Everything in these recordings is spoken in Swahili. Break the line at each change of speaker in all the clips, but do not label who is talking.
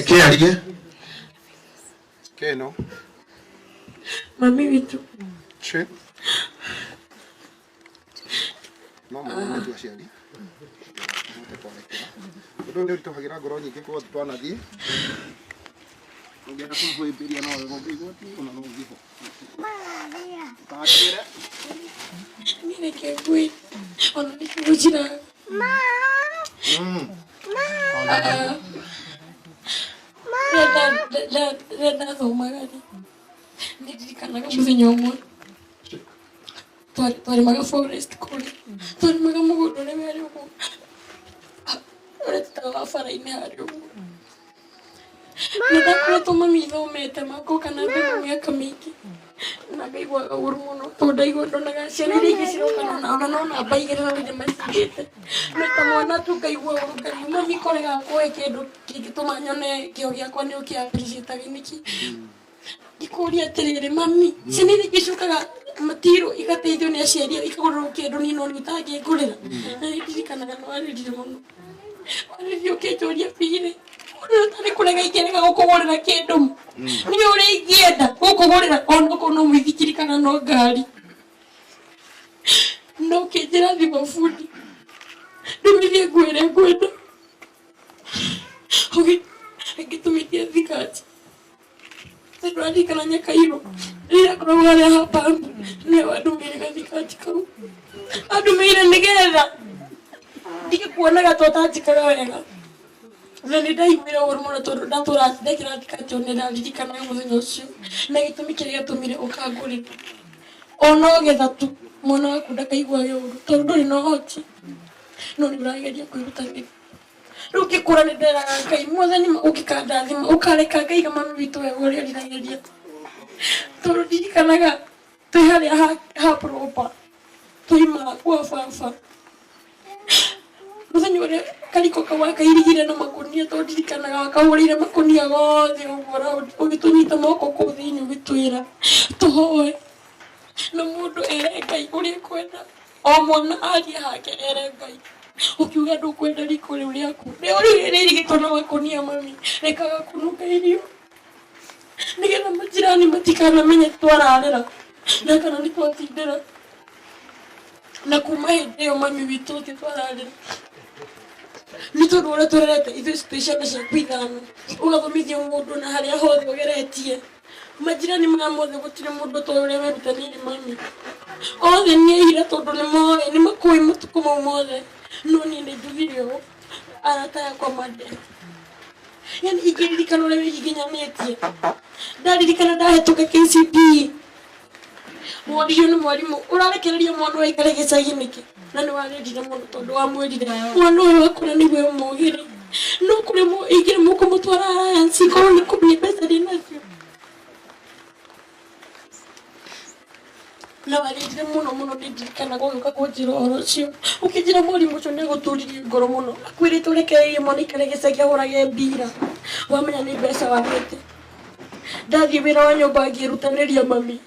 ¿Qué haría? ¿Qué no?
Mami vitu.
Sí. No, mami vitu así ali. Pero ndio tuhagira ngoro nyingi kwa twanathie. Ngienda kuhwimbiria no wego ngigoti ona no ngiho. Maria. Taakire.
Mire que fui. Ona nikujira. Ma. Renda thomagani ndiririkanaga muthenya umwe twarimaga forest kule twarimaga mũgũnda ũrĩa warĩ ũguo ũrĩa tũtaga bara-inĩ harĩ ũguo na ndakoretwo mami ithomete makoka na mbegũ mĩaka mĩingĩ na ngaiguaga ũru mũno tondũ ndaigua ndonaga ciana iria ingĩ ciroka ona no namba igĩrĩ rĩrĩa macigĩte na ta mwana tu ngaigua ũru ngaigua mami korega kũhe kĩndũ kĩngĩtũma nyone kĩo gĩakwa nĩ ũkĩappreciate nĩkĩ ngĩkũria atĩrĩrĩ mami ciana iria ingĩ ciũkaga matirũ igateithio nĩ aciari ikagũrĩrwo kĩndũ niĩ no niĩ ũtangĩngũrĩra na nĩndirikanaga nĩ warĩrire mũno warĩrire ũkĩnjũria birĩ ũtarĩ kũrega ingĩrega gũkũgũrĩra kĩndũ nĩ ũrĩa ingĩenda gũkũgũrĩra ona okorwo no mũithikiri kana no ngari no ũkĩnjĩra thima bundi ndũmithie nguo ĩrĩa ngwenda ngĩtũmĩtie thikati tondũ arikana Nyakairũ rĩrĩa akoragwo harĩa hapambu nĩwe wandũmĩire gathikati kau andũmĩire nĩgetha ndige kuonaga to tanjikaga wega na nĩ ndaiguire ũru mũno tondũ ndatũra ndekĩra thikati nĩ ndaririkanaga mũthenya ũcio na gĩtũmi kĩrĩa gĩatũmire ũkangũrĩra ona ũgetha tu mwana waku ndakaiguage ũru tondũ ndũrĩ na ũhoti no nĩ ũrageria kwĩrutanĩria rĩu ngĩkũra nĩ nderaga Ngai Mwathani ũngĩkandathima ũkareka ngaiga mami witũ wega ũrĩa rirageria tondũ ndirikanaga twĩ harĩa ha proper tũima gwa baba mũthenya ũrĩa kariko kau akairigire na makũnia tondũ ndirikanaga wakahũrĩire makũnia gothe ũguo ũgĩtũnyita moko kũu thĩinĩ ũgĩtwĩra tũhoe na mũndũ ere Ngai ũrĩa kwenda o mwana arie hake ere Ngai ukiuga ndũkwenda riko rĩu rĩaku rĩo rĩirigĩtwo na makũnia mami rekaga kũnunga irio nĩgetha majirani matikanamenye twararĩra na kana nĩ twatindĩra na kuma hĩndĩ ĩyo mami witũ twararĩra nĩ tondũ ũrĩa tũrerete ithuĩ twĩ ciana ciaku ithano ũgathomithia mũndũ na harĩa hothe ũgeretie majirani maya mothe gũtirĩ mũndũ toĩ ũrĩa werutanĩirie mami othe nĩ aira tondũ nĩ makũĩ matukũ mau mothe no niĩ nĩ njugire ũũ arata yakwa mandera yani ingĩririkana ũrĩa wĩhihinyanĩtie ndaririkana ndahetũka KCPE mwarimũ nĩ mwarimũ ũrarekereria mwana waikare gĩcagi nĩkĩ na nĩ warĩrire mũno tondũ wamwĩrire mwana ũyũ wakũra nĩguo mũgĩre no kũrĩ ingĩrĩ mũkũmũtwara alliance korwo nĩ kũmenya mbeca ndĩnacio na warĩrire mũno mũno nĩndirikanaga ũgĩũka kũnjĩra ũhoro ũcio ũkĩnjĩra mwarimũ ũcio nĩegũtũririe ngoro mũno akwĩrĩte ũrekereirie mwana ikare gĩcagi agũrage mbira wamenya nĩ mbeca wagĩte ndathiĩ wĩra wa nyũmba ngĩrutanĩria mami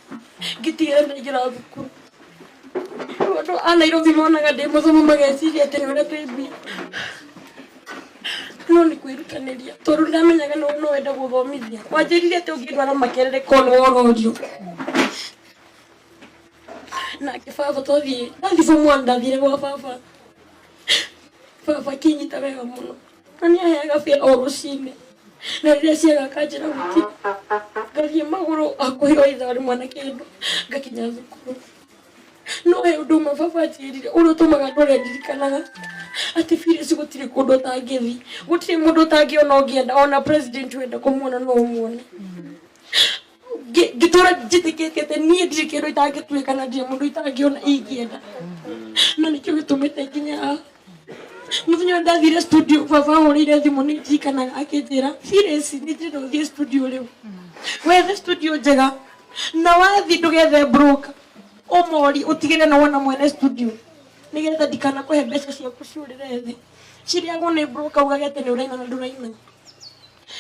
ngĩtigĩra ndaingĩra thukuru andũ a Nairobi monaga ndĩ mũthomu mageciria atĩ nĩ ũrĩa twĩ mbia no nĩ kwĩrutanĩria tondũ ndamenyaga no wenda gũthomithia wanjĩrire atĩ ũngĩndwara Makerere kono wororio nake baba twathiĩ ndathiĩ form one ndathire gwa baba kinyita wega mũno na nĩ aheaga bia o rũcinĩ na rĩrĩa ciaga kanjĩra gũtirĩ ngathiĩ magũrũ hakuhĩ o ithaa rĩmwe na kĩndũ ngakinya thukuru no he ũndũ ũmwe baba anjĩrire ũrĩa ũtũmaga ndore ndirikanaga atĩ Phyllis gũtirĩ kũndũ ũtangĩthiĩ gũtirĩ mũndũ ũtangĩona ũngĩenda ona president wenda kũmuona no ũmuone ngĩtũra njĩtĩkĩtie atĩ niĩ ndirĩ kĩndũ itangĩtuĩka na ndirĩ mũndũ itangĩona ingĩenda na nĩkĩo gĩtũmĩte nginya haha mũthenya ũrĩa ndathire studio baba ahũrĩire thimũ nĩ ndirikanaga akĩnjĩra Phyllis nĩ ndĩrenda ũthiĩ studio rĩu wethe studio njega na wathiĩ ndũgethe broker ũmori ũtigĩre na wona mwene studio nĩgetha ndikanakũhe mbeca ciaku ciũrĩre thĩ cirĩagwo nĩ broker ugage atĩ nĩ ũraina na ndũraina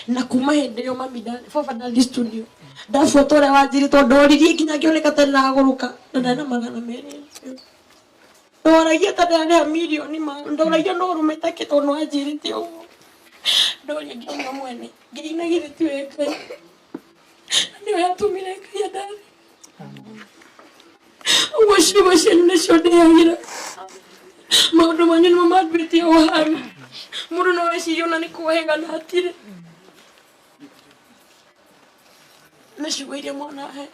na kuma hĩndĩ ĩyo mami baba ndathiĩ studio ndabuata ũrĩa wanjĩrĩ tondũ ndoririe nginya ngĩoneka tarĩ ndagũrũka na ndarĩ na magana merĩ ndoragia ta ndare milioni ma ndoragia no rumeta kito no ajirite o ndoria nginya mwene ngina githiti weka ni yatumire kai ndare washiwashe nishode yagira maundu manyu ni mamadwiti o hanu mundu no weciria ni kuhenga na atire nashigwire mwana he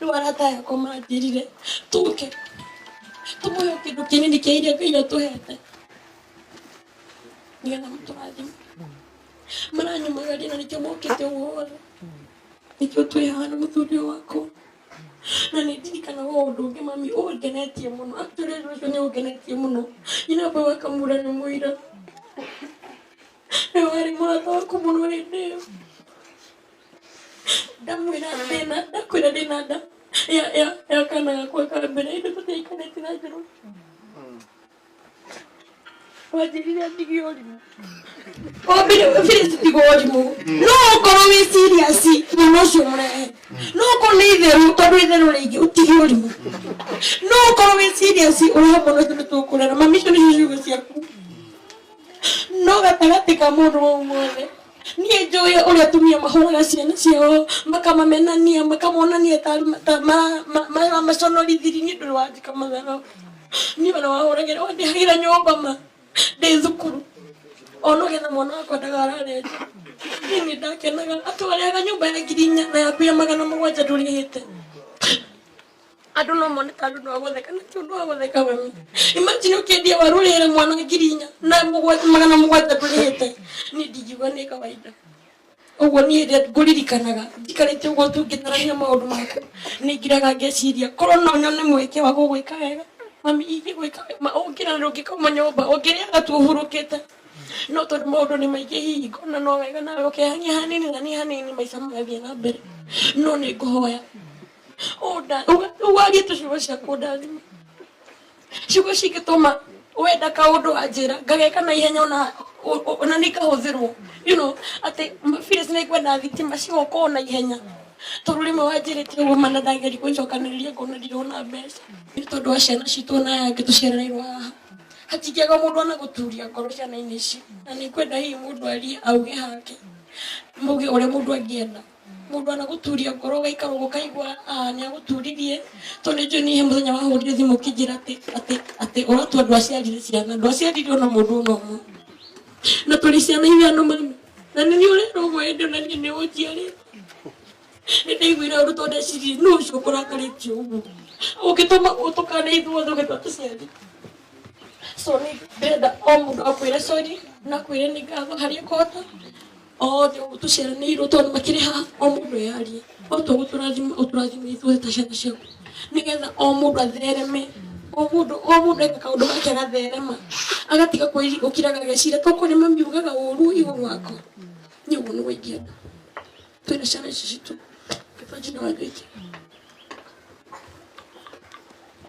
Luarata yako madirire tuke tumuyo kindu kinini kia iria Ngai atuhete nigetha muturathime maranyumagaria na nikio mokite wothe nikio twi hana muthuri wako na nindirikana undu ungi mami ungenetie muno actually ucio ni ungenetie muno ina baba kamura ni muira wari murata waku muno hindi iyo ndamwira ndina ndakwira ndina nda ya kana gakwa ka mbere indo tutaikanĩte na njĩra wanjĩrire ndigio ũrimũ wambere Phyllis ndigio ũrimũ no ũkorwo wĩ serious mũno ũcio mũrehe no ũkorwo nĩ itherũ tondũ itherũ rĩingĩ ũtige ũrimũ no ũkorwo wĩ serious ũrĩa mũno tondũ tũkũrera mami icio nĩcio ciugo ciaku no gatagatĩ ka mũndũ wau mothe niĩ njũĩ ũrĩa atumia mahoraga ciana ciao makamamenania makamonania ta maconorithiri nĩ ũndũ wa njĩka matharau niĩ ona wahũragĩra wandĩhagĩra nyũmba ma ndĩ thukuru ona ũgetha mwana wakwa ndagarare nja niĩ nĩ ndakenaga atwarĩaga nyũmba ya 4,000 na yaku ya 700 ndũrĩhĩte andũ no mone ta andũ no agũtheka na ti ũndũ wa gũtheka mami imagine ũkĩendia waru ũrĩhĩre mwana 4,000 na 700 ndũrĩhĩte niĩ ndingiuga nĩ kawaida ũguo niĩ rĩrĩa ngũririkanaga njikarĩte ũguo tũngĩtarania maũndũ makwa nĩ ngiraga ngeciria korwo no nyone mweke wa gũgwĩka wega mami ingĩgwĩka ũngĩra ndũngĩkauma nyũmba ũngĩrĩaga tu ũhurũkĩte no tondũ maũndũ nĩ maingĩ hihi ngona no wega nawe ũkehania hanini na nĩ hanini maica magathiĩ na mbere no nĩ ngũhoya uwarie tuciugo ciaku ndathima ciugo cingĩtũma wenda kaũndũ wanjĩra ngageka na ihenya ona nĩ ngahũthĩrwo atĩ Phyllis nĩ ngwenda thitima cigokorwo na ihenya tondũ rĩmwe wanjĩrĩte ũguo mana ndageri gũcokanĩrĩria ngona ndirona mbeca nĩ tondũ wa ciana citũ ona yangĩ tũciaranĩirwo haha hatingĩaga mũndũ ona gũturia ngoro ciana-inĩ ici na nĩ ngwenda hihi mũndũ arie auge hake muge ũrĩa mũndũ angĩenda mundu ana guturia ngoro gaikara gukaigwa ni aguturirie to ni njoni he muthenya wahurire thimu kijira ati uratu andu aciarire ciana andu aciarire ona mundu no mu na tuli ciana ithano mami na ni urero gwende na ni ujiari ni ndigwira uruto ndeciri no ucio kurakarĩtio uguo ukituma utukane ithuothe ũgĩtwatũciari so ni ndenda o mũndũ akwĩre sorry na kwĩre nĩ ngatho harĩ kota othe tuciaranĩirwo tondũ makĩrĩ haha o mũndũ eyarie o tũgũtũrathima ithuothe ta ciana ciaku nĩgetha o mũndũ athereme o mũndũ eka kaũndũ gake agatherema agatiga gũkiraga geciria toko nĩ mami ugaga ũru igũrũ wako nĩ ũguo nĩguo ingĩenda twĩna ciana ici citũ gĩbanji na wandũ ingĩ